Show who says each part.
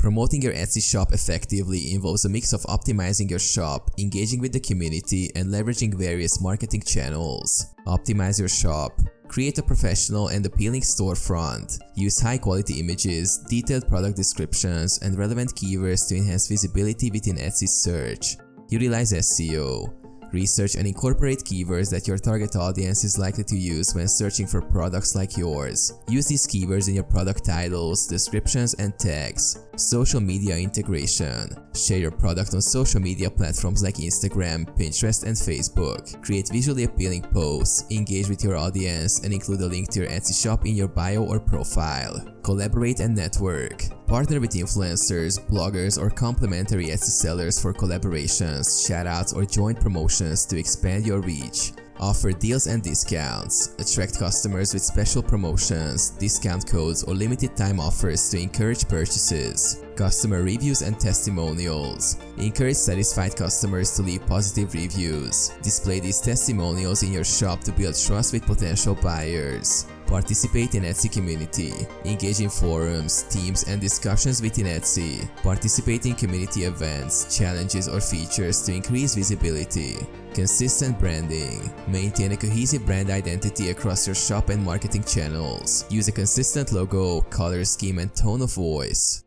Speaker 1: Promoting your Etsy shop effectively involves a mix of optimizing your shop, engaging with the community, and leveraging various marketing channels. Optimize your shop. Create a professional and appealing storefront. Use high-quality images, detailed product descriptions, and relevant keywords to enhance visibility within Etsy's search. Utilize SEO. Research and incorporate keywords that your target audience is likely to use when searching for products like yours. Use these keywords in your product titles, descriptions, and tags. Social media integration. Share your product on social media platforms like Instagram, Pinterest, and Facebook. Create visually appealing posts, engage with your audience, and include a link to your Etsy shop in your bio or profile. Collaborate and network. Partner with influencers, bloggers, or complementary Etsy sellers for collaborations, shoutouts, or joint promotions to expand your reach. Offer deals and discounts. Attract customers with special promotions, discount codes, or limited time offers to encourage purchases. Customer reviews and testimonials. Encourage satisfied customers to leave positive reviews. Display these testimonials in your shop to build trust with potential buyers. Participate in Etsy community. Engage in forums, teams, and discussions within Etsy. Participate in community events, challenges, or features to increase visibility. Consistent branding. Maintain a cohesive brand identity across your shop and marketing channels. Use a consistent logo, color scheme, and tone of voice.